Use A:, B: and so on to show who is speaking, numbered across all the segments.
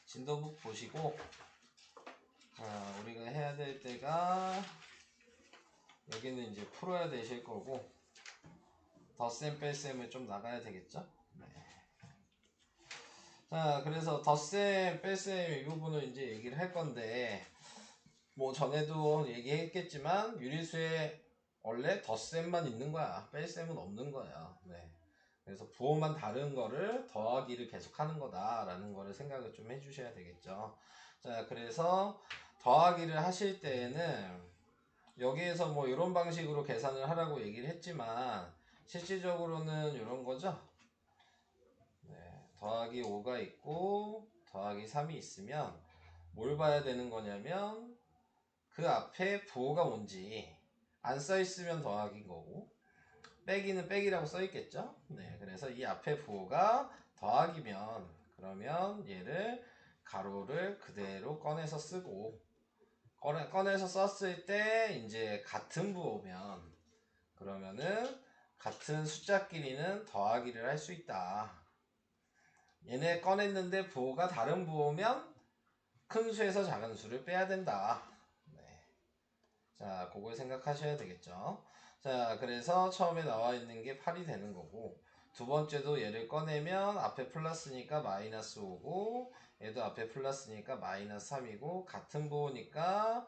A: 진도북 보시고 우리가 해야 될 때가 여기는 이제 풀어야 되실 거고 덧셈 뺄셈을 좀 나가야 되겠죠. 네. 자, 그래서 덧셈 뺄셈 이 부분을 이제 얘기를 할 건데 뭐 전에도 얘기했겠지만 유리수에 원래 덧셈만 있는 거야. 뺄셈은 없는 거야. 네. 그래서 부호만 다른 거를 더하기를 계속 하는 거다라는 거를 생각을 좀 해주셔야 되겠죠. 자, 그래서 더하기를 하실 때에는 여기에서 뭐 이런 방식으로 계산을 하라고 얘기를 했지만 실질적으로는 이런 거죠. 네, 더하기 5가 있고 더하기 3이 있으면 뭘 봐야 되는 거냐면 그 앞에 부호가 뭔지 안 써있으면 더하기인 거고 빼기는 빼기라고 써있겠죠. 네, 그래서 이 앞에 부호가 더하기면 그러면 얘를 가로를 그대로 꺼내서 쓰고 꺼내서 썼을 때 이제 같은 부호면 그러면은 같은 숫자끼리는 더하기를 할 수 있다. 얘네 꺼냈는데 부호가 다른 부호면 큰 수에서 작은 수를 빼야 된다. 네. 자, 그걸 생각하셔야 되겠죠. 자, 그래서 처음에 나와 있는 게 8이 되는 거고 두 번째도 얘를 꺼내면 앞에 플러스니까 마이너스 5고 얘도 앞에 플러스니까 마이너스 3이고 같은 부호니까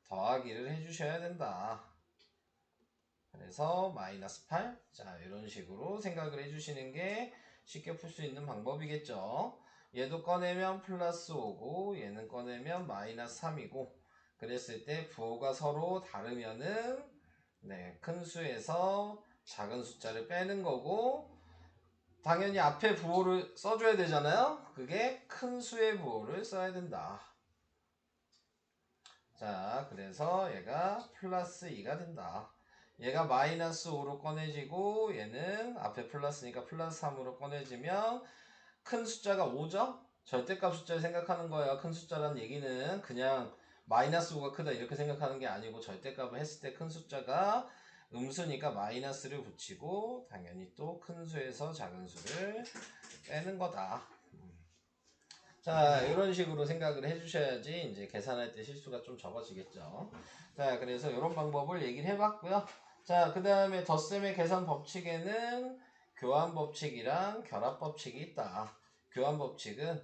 A: 더하기를 해주셔야 된다. 그래서 마이너스 8. 자, 이런 식으로 생각을 해주시는 게 쉽게 풀 수 있는 방법이겠죠. 얘도 꺼내면 플러스 5고 얘는 꺼내면 마이너스 3이고 그랬을 때 부호가 서로 다르면은 네, 큰 수에서 작은 숫자를 빼는 거고 당연히 앞에 부호를 써줘야 되잖아요. 그게 큰 수의 부호를 써야 된다. 자, 그래서 얘가 플러스 2가 된다. 얘가 마이너스 5로 꺼내지고 얘는 앞에 플러스니까 플러스 3으로 꺼내지면 큰 숫자가 5죠? 절대값 숫자를 생각하는 거예요. 큰 숫자라는 얘기는 그냥 마이너스 5가 크다 이렇게 생각하는 게 아니고 절대값을 했을 때 큰 숫자가 음수니까 마이너스를 붙이고 당연히 또 큰 수에서 작은 수를 빼는 거다. 자, 이런 식으로 생각을 해주셔야지 이제 계산할 때 실수가 좀 적어지겠죠. 자, 그래서 이런 방법을 얘기를 해봤고요. 자, 그 다음에 덧셈의 계산 법칙에는 교환 법칙이랑 결합 법칙이 있다. 교환 법칙은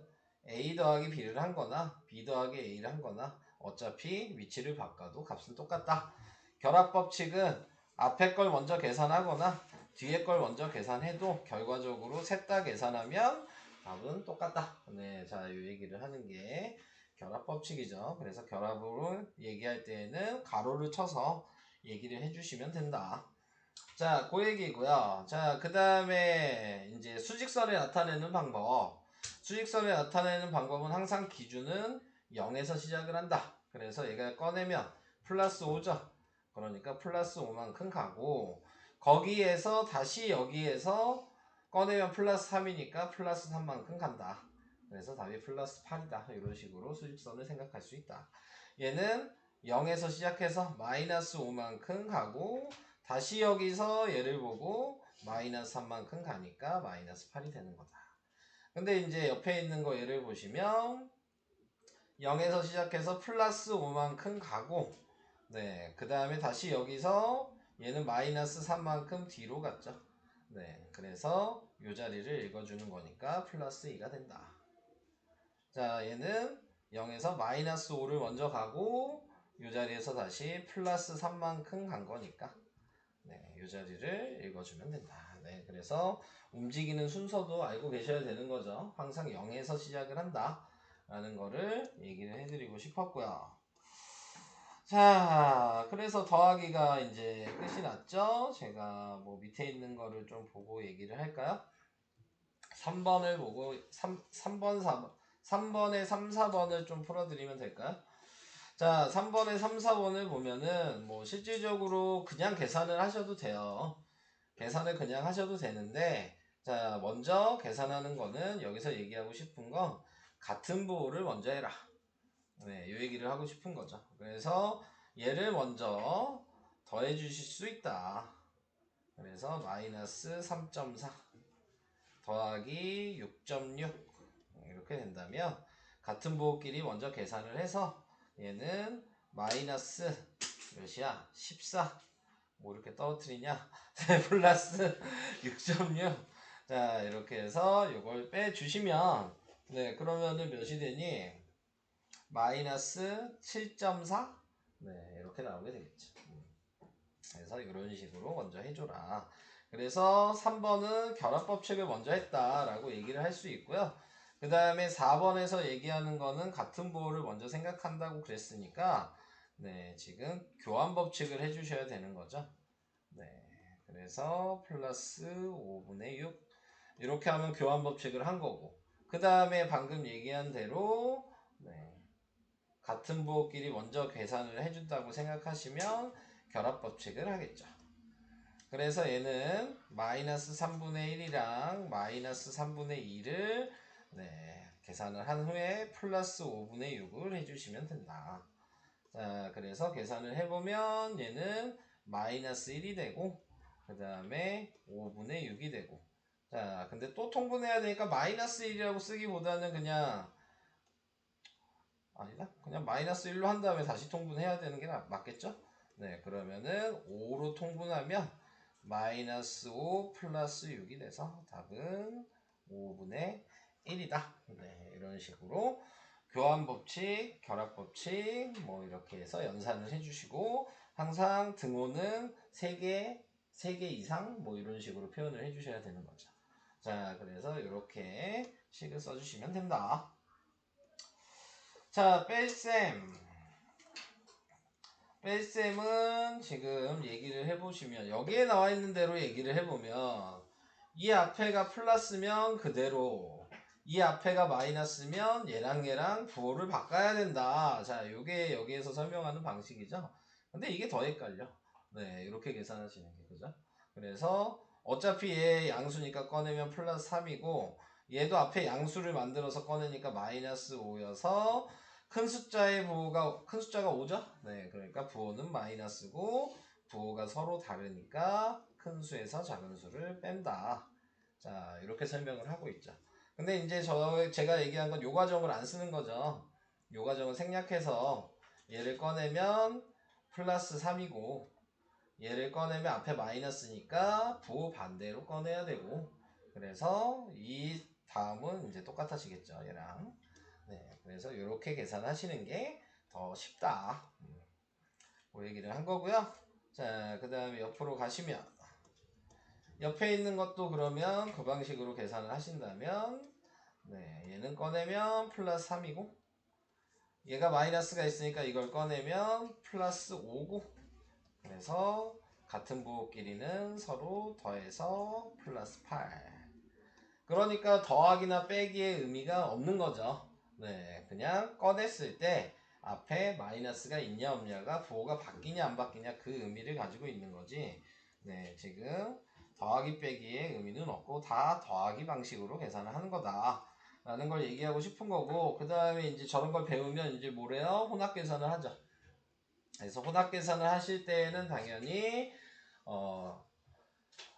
A: A 더하기 B를 한 거나 B 더하기 A를 한 거나 어차피 위치를 바꿔도 값은 똑같다. 결합 법칙은 앞에 걸 먼저 계산하거나 뒤에 걸 먼저 계산해도 결과적으로 셋 다 계산하면 답은 똑같다. 네, 자, 이 얘기를 하는 게 결합 법칙이죠. 그래서 결합을 얘기할 때에는 가로를 쳐서 얘기를 해주시면 된다. 자, 그 얘기고요. 자, 그 다음에 이제 수직선을 나타내는 방법. 수직선을 나타내는 방법은 항상 기준은 0에서 시작을 한다. 그래서 얘가 꺼내면 플러스 5죠. 그러니까 플러스 5만큼 가고 거기에서 다시 여기에서 꺼내면 플러스 3이니까 플러스 3만큼 간다. 그래서 답이 플러스 8이다. 이런 식으로 수직선을 생각할 수 있다. 얘는 0에서 시작해서 마이너스 5만큼 가고 다시 여기서 얘를 보고 마이너스 3만큼 가니까 마이너스 8이 되는 거다. 근데 이제 옆에 있는 거 얘를 보시면 0에서 시작해서 플러스 5만큼 가고 네, 그 다음에 다시 여기서 얘는 마이너스 3만큼 뒤로 갔죠. 네, 그래서 이 자리를 읽어주는 거니까 플러스 2가 된다. 자, 얘는 0에서 마이너스 5를 먼저 가고 이 자리에서 다시 플러스 3만큼 간 거니까 네, 이 자리를 읽어주면 된다. 네, 그래서 움직이는 순서도 알고 계셔야 되는 거죠. 항상 0에서 시작을 한다 라는 거를 얘기를 해드리고 싶었고요. 자, 그래서 더하기가 이제 끝이 났죠. 제가 뭐 밑에 있는 거를 좀 보고 얘기를 할까요? 3번을 보고 3번 4번 3번에 3, 4번을 좀 풀어드리면 될까요? 자, 3번에 3, 4번을 보면은 뭐 실질적으로 그냥 계산을 하셔도 돼요. 계산을 그냥 하셔도 되는데 자, 먼저 계산하는 거는 여기서 얘기하고 싶은 건 같은 부호를 먼저 해라. 네, 이 얘기를 하고 싶은 거죠. 그래서 얘를 먼저 더해 주실 수 있다. 그래서 마이너스 3.4 더하기 6.6 이렇게 된다면 같은 부호끼리 먼저 계산을 해서 얘는 마이너스 몇이야? 14. 뭐 이렇게 떨어뜨리냐? 플러스 6.6. 자, 이렇게 해서 이걸 빼주시면, 네, 그러면은 몇이 되니? 마이너스 7.4? 네, 이렇게 나오게 되겠죠. 그래서 이런 식으로 먼저 해줘라. 그래서 3번은 결합법칙을 먼저 했다라고 얘기를 할 수 있고요. 그 다음에 4번에서 얘기하는 거는 같은 부호를 먼저 생각한다고 그랬으니까, 네, 지금 교환법칙을 해주셔야 되는 거죠. 네, 그래서 플러스 5분의 6 이렇게 하면 교환법칙을 한 거고, 그 다음에 방금 얘기한 대로 네, 같은 부호끼리 먼저 계산을 해준다고 생각하시면 결합법칙을 하겠죠. 그래서 얘는 마이너스 3분의 1이랑 마이너스 3분의 2를 네, 계산을 한 후에 플러스 5분의 6을 해주시면 된다. 자, 그래서 계산을 해보면 얘는 마이너스 1이 되고 그 다음에 5분의 6이 되고, 자, 근데 또 통분해야 되니까 마이너스 1이라고 쓰기보다는 그냥 아니다. 그냥 마이너스 1로 한 다음에 다시 통분해야 되는 게 맞겠죠? 네, 그러면은 5로 통분하면 마이너스 5 플러스 6이 돼서 답은 5분의 1이다. 네, 이런 식으로 교환법칙, 결합법칙 뭐 이렇게 해서 연산을 해주시고, 항상 등호는 3개 이상 뭐 이런 식으로 표현을 해주셔야 되는 거죠. 자, 그래서 이렇게 식을 써주시면 된다. 자, 뺄셈은 지금 얘기를 해보시면 여기에 나와 있는 대로 얘기를 해보면 이 앞에가 플러스면 그대로, 이 앞에가 마이너스면 얘랑 부호를 바꿔야 된다. 자, 요게 여기에서 설명하는 방식이죠. 근데 이게 더 헷갈려. 네, 이렇게 계산하시는 게, 그죠? 그래서 어차피 얘 양수니까 꺼내면 플러스 3이고 얘도 앞에 양수를 만들어서 꺼내니까 마이너스 5여서 큰 숫자가 5죠? 네, 그러니까 부호는 마이너스고 부호가 서로 다르니까 큰 수에서 작은 수를 뺀다. 자, 이렇게 설명을 하고 있죠. 근데 이제 제가 얘기한 건 요 과정을 안 쓰는 거죠. 요 과정을 생략해서 얘를 꺼내면 플러스 3이고 얘를 꺼내면 앞에 마이너스니까 부호 반대로 꺼내야 되고, 그래서 이 다음은 이제 똑같아지겠죠, 얘랑. 네, 그래서 이렇게 계산하시는 게 더 쉽다. 그 얘기를 한 거고요. 자, 그 다음에 옆으로 가시면 옆에 있는 것도 그러면 그 방식으로 계산을 하신다면, 네, 얘는 꺼내면 플러스 3이고 얘가 마이너스가 있으니까 이걸 꺼내면 플러스 5고, 그래서 같은 부호끼리는 서로 더해서 플러스 8. 그러니까 더하기나 빼기의 의미가 없는 거죠. 네, 그냥 꺼냈을 때 앞에 마이너스가 있냐 없냐가 부호가 바뀌냐 안 바뀌냐 그 의미를 가지고 있는 거지. 네, 지금 더하기 빼기의 의미는 없고 다 더하기 방식으로 계산을 하는 거다 라는 걸 얘기하고 싶은 거고, 그 다음에 이제 저런 걸 배우면 이제 뭐래요? 혼합 계산을 하죠. 그래서 혼합 계산을 하실 때에는 당연히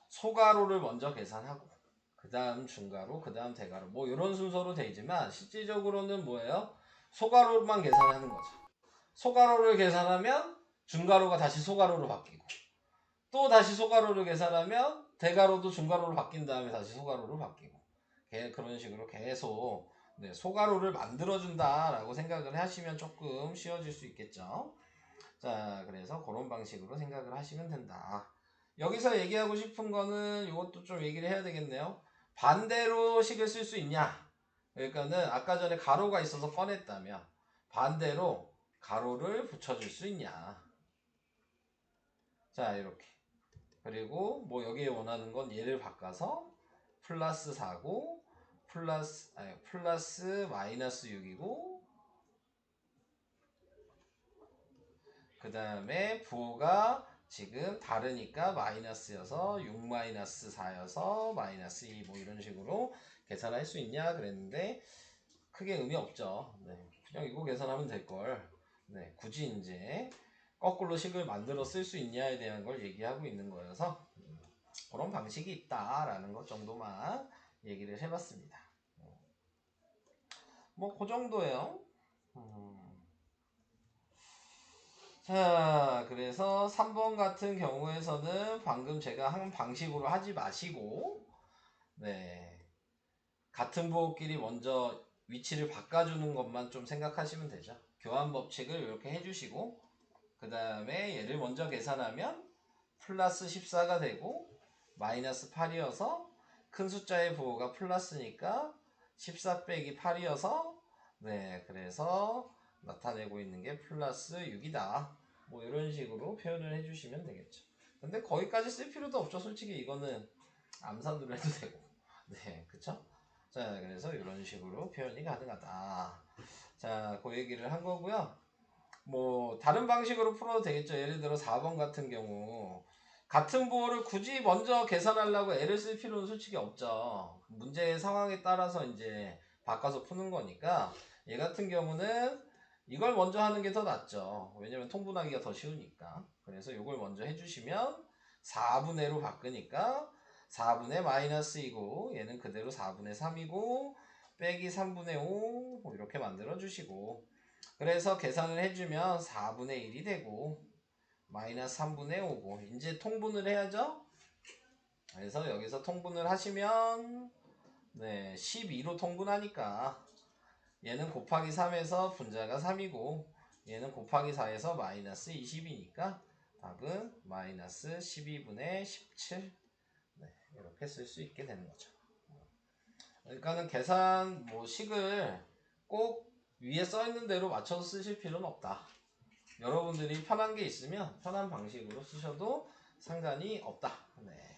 A: 소가로를 먼저 계산하고 그 다음 중가로, 그 다음 대가로 뭐 이런 순서로 되지만 실질적으로는 뭐예요? 소가로만 계산하는 거죠. 소가로를 계산하면 중가로가 다시 소가로로 바뀌고 또 다시 소가로를 계산하면 대가로도 중가로로 바뀐 다음에 다시 소가로로 바뀌고, 그런 식으로 계속 네, 소가로를 만들어준다라고 생각을 하시면 조금 쉬워질 수 있겠죠. 자, 그래서 그런 방식으로 생각을 하시면 된다. 여기서 얘기하고 싶은 거는 이것도 좀 얘기를 해야 되겠네요. 반대로 식을 쓸 수 있냐? 그러니까는 아까 전에 가로가 있어서 꺼냈다면 반대로 가로를 붙여줄 수 있냐? 자, 이렇게. 그리고 뭐 여기에 원하는 건 얘를 바꿔서 플러스 4고 플러스 마이너스 6이고, 그 다음에 부호가 지금 다르니까 마이너스여서 6 마이너스 4여서 마이너스 2 뭐 이런 식으로 계산할 수 있냐 그랬는데 크게 의미 없죠. 네, 그냥 이거 계산하면 될걸. 네, 굳이 이제 거꾸로 식을 만들어 쓸 수 있냐에 대한 걸 얘기하고 있는 거여서 그런 방식이 있다라는 것 정도만 얘기를 해봤습니다. 뭐 그 정도예요. 자, 그래서 3번 같은 경우에서는 방금 제가 한 방식으로 하지 마시고, 네, 같은 부호끼리 먼저 위치를 바꿔주는 것만 좀 생각하시면 되죠. 교환 법칙을 이렇게 해주시고, 그 다음에 얘를 먼저 계산하면 플러스 14가 되고 마이너스 8이어서 큰 숫자의 부호가 플러스니까 14 빼기 8이어서 네, 그래서 나타내고 있는 게 플러스 6이다. 뭐 이런 식으로 표현을 해주시면 되겠죠. 근데 거기까지 쓸 필요도 없죠. 솔직히 이거는 암산으로 해도 되고. 네, 그쵸? 자, 그래서 이런 식으로 표현이 가능하다. 자, 그 얘기를 한 거고요. 뭐 다른 방식으로 풀어도 되겠죠. 예를 들어 4번 같은 경우 같은 부호를 굳이 먼저 계산하려고 애를 쓸 필요는 솔직히 없죠. 문제의 상황에 따라서 이제 바꿔서 푸는 거니까 얘 같은 경우는 이걸 먼저 하는 게 더 낫죠. 왜냐면 통분하기가 더 쉬우니까. 그래서 이걸 먼저 해주시면 4분의로 바꾸니까 4분의 마이너스 2고 얘는 그대로 4분의 3이고 빼기 3분의 5 이렇게 만들어 주시고 그래서 계산을 해주면 4분의 1이 되고 마이너스 3분의 5고 이제 통분을 해야죠. 그래서 여기서 통분을 하시면 네 12로 통분하니까 얘는 곱하기 3에서 분자가 3이고 얘는 곱하기 4에서 마이너스 20이니까 답은 마이너스 12분의 17 네, 이렇게 쓸 수 있게 되는 거죠. 그러니까는 계산 뭐 식을 꼭 위에 써 있는 대로 맞춰서 쓰실 필요는 없다. 여러분들이 편한 게 있으면 편한 방식으로 쓰셔도 상관이 없다. 네.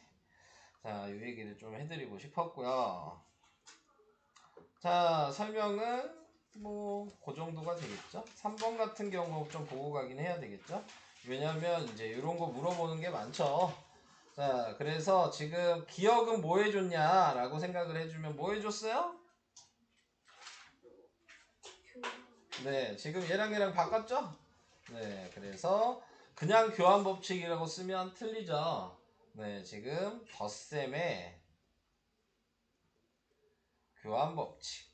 A: 자, 이 얘기를 좀 해드리고 싶었고요. 자, 설명은 뭐 그 정도가 되겠죠. 3번 같은 경우 좀 보고 가긴 해야 되겠죠. 왜냐면 이제 이런 거 물어보는 게 많죠. 자, 그래서 지금 기억은 뭐 해줬냐라고 생각을 해주면 뭐 해줬어요? 네, 지금 얘랑 바꿨죠? 네, 그래서 그냥 교환 법칙이라고 쓰면 틀리죠. 네, 지금 덧셈의 교환 법칙.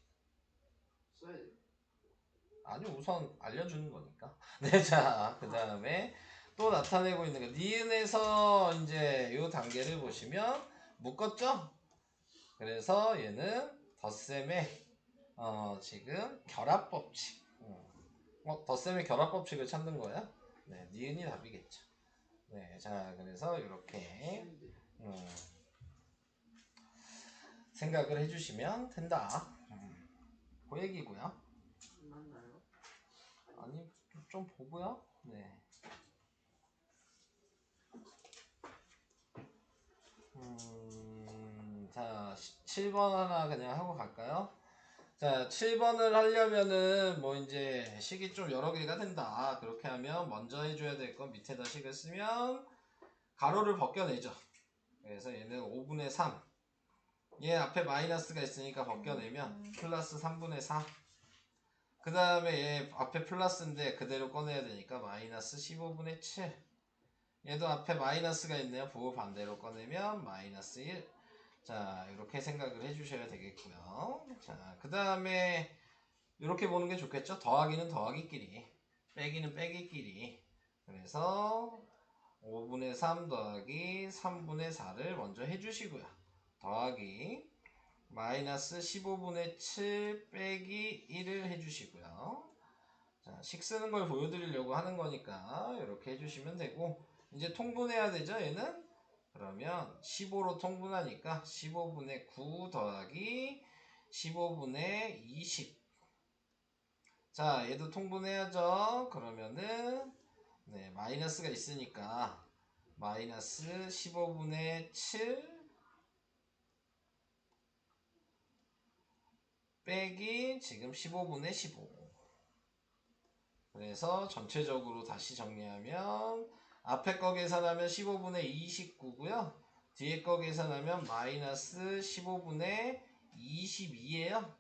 A: 아니, 우선 알려주는 거니까. 네, 자, 그 다음에 또 나타내고 있는 거. 니은에서 이제 이 단계를 보시면 묶었죠? 그래서 얘는 덧셈의 지금 결합 법칙. 덧셈의 결합 법칙을 찾는 거야? 네, 니은이 답이겠죠. 네, 자, 그래서 이렇게 생각을 해주시면 된다. 그 얘기고요. 아니, 좀 보고요. 네. 자, 7번 하나 그냥 하고 갈까요? 자, 7번을 하려면은 뭐 이제 식이 좀 여러 개가 된다. 그렇게 하면 먼저 해줘야 될 건 밑에다 식을 쓰면 가로를 벗겨내죠. 그래서 얘는 5분의 3. 얘 앞에 마이너스가 있으니까 벗겨내면 플러스 3분의 4. 그 다음에 얘 앞에 플러스인데 그대로 꺼내야 되니까 마이너스 15분의 7. 얘도 앞에 마이너스가 있네요. 부호 반대로 꺼내면 마이너스 1. 자, 이렇게 생각을 해주셔야 되겠고요. 자, 그 다음에 이렇게 보는 게 좋겠죠. 더하기는 더하기끼리, 빼기는 빼기끼리. 그래서 5분의 3 더하기 3분의 4를 먼저 해주시고요. 더하기 마이너스 15분의 7 빼기 1을 해주시고요. 자, 식 쓰는 걸 보여드리려고 하는 거니까 이렇게 해주시면 되고 이제 통분해야 되죠. 얘는 그러면 15로 통분하니까 15분의 9 더하기 15분의 20. 자, 얘도 통분해야죠. 그러면은 네, 마이너스가 있으니까 마이너스 15분의 7 빼기 지금 15분의 15. 그래서 전체적으로 다시 정리하면 앞에 거 계산하면 15분의 29고요. 뒤에 거 계산하면 마이너스 15분의 22예요.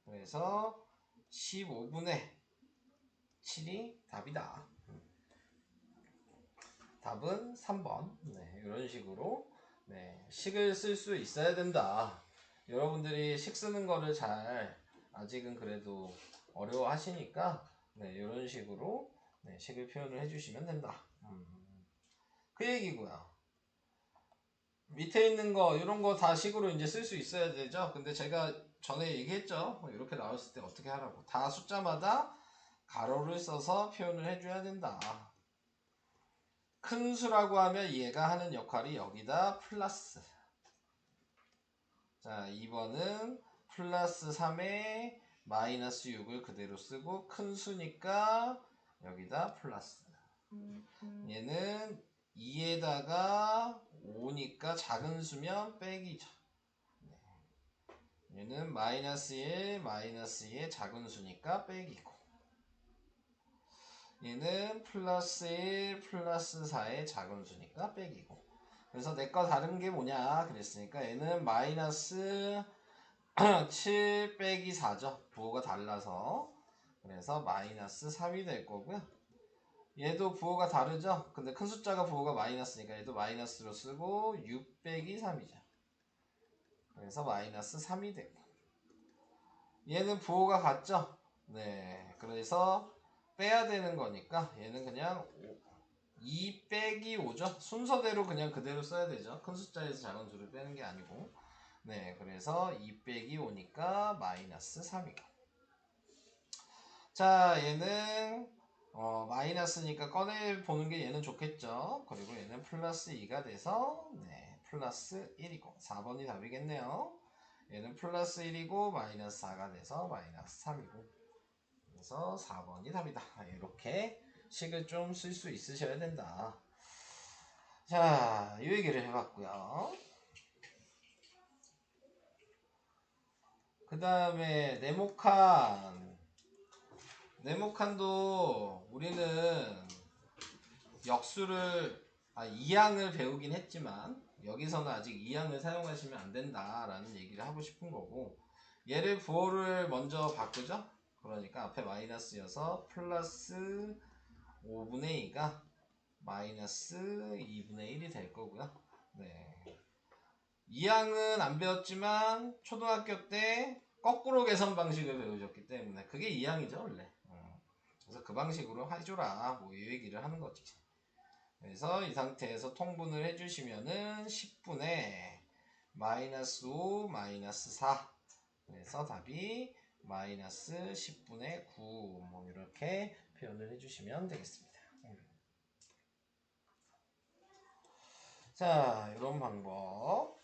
A: 그래서 15분의 7이 답이다. 답은 3번. 네, 이런 식으로 네, 식을 쓸 수 있어야 된다. 여러분들이 식 쓰는 거를 잘 아직은 그래도 어려워하시니까 네, 이런 식으로 네, 식을 표현을 해주시면 된다. 그 얘기고요. 밑에 있는 거 이런 거 다 식으로 이제 쓸 수 있어야 되죠. 근데 제가 전에 얘기했죠. 이렇게 나왔을 때 어떻게 하라고. 다 숫자마다 가로를 써서 표현을 해줘야 된다. 큰 수라고 하면 얘가 하는 역할이 여기다 플러스. 자, 2번은 플러스 3에 마이너스 6을 그대로 쓰고 큰 수니까 여기다 플러스. 얘는 2에다가 5니까 작은 수면 빼기죠. 얘는 마이너스 1, 마이너스 2의 작은 수니까 빼기고. 얘는 플러스 1, 플러스 4의 작은 수니까 빼기고. 그래서 내 거 다른 게 뭐냐 그랬으니까 얘는 마이너스 7 빼기 4죠. 부호가 달라서. 그래서 마이너스 3이 될 거고요. 얘도 부호가 다르죠. 근데 큰 숫자가 부호가 마이너스니까 얘도 마이너스로 쓰고 6 빼기 3이죠. 그래서 마이너스 3이 되고. 얘는 부호가 같죠. 네, 그래서 빼야 되는 거니까 얘는 그냥 2 빼기 5죠. 순서대로 그냥 그대로 써야 되죠. 큰 숫자에서 작은 수를 빼는 게 아니고. 네, 그래서 2 빼기 5니까 마이너스 3이고. 자, 얘는 마이너스니까 꺼내보는 게 얘는 좋겠죠. 그리고 얘는 플러스 2가 돼서 네, 플러스 1이고 4번이 답이겠네요. 얘는 플러스 1이고 마이너스 4가 돼서 마이너스 3이고 그래서 4번이 답이다. 이렇게 식을 좀 쓸 수 있으셔야 된다. 자, 이 얘기를 해봤고요. 그 다음에 네모칸도 우리는 역수를 이항을 배우긴 했지만 여기서는 아직 이항을 사용하시면 안 된다라는 얘기를 하고 싶은 거고 얘를 부호를 먼저 바꾸죠. 그러니까 앞에 마이너스여서 플러스 5분의 2가 마이너스 2분의 1이 될 거고요. 네. 이항은 안 배웠지만 초등학교 때 거꾸로 계산 방식을 배우셨기 때문에 그게 이항이죠 원래. 그래서 그 방식으로 해줘라 뭐 이 얘기를 하는 거지. 그래서 이 상태에서 통분을 해주시면은 10분의 마이너스 5 마이너스 4 그래서 답이 마이너스 10분의 9 뭐 이렇게 표현을 해주시면 되겠습니다. 자, 이런 방법.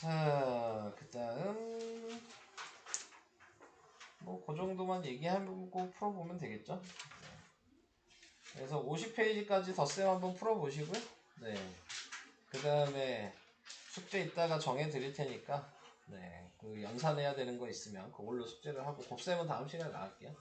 A: 자, 그 다음 뭐 그 정도만 얘기하고 풀어보면 되겠죠. 그래서 50페이지까지 덧셈 한번 풀어보시고요. 네. 그 다음에 숙제 이따가 정해 드릴 테니까 네. 그 연산해야 되는 거 있으면 그걸로 숙제를 하고 곱셈은 다음 시간에 나갈게요.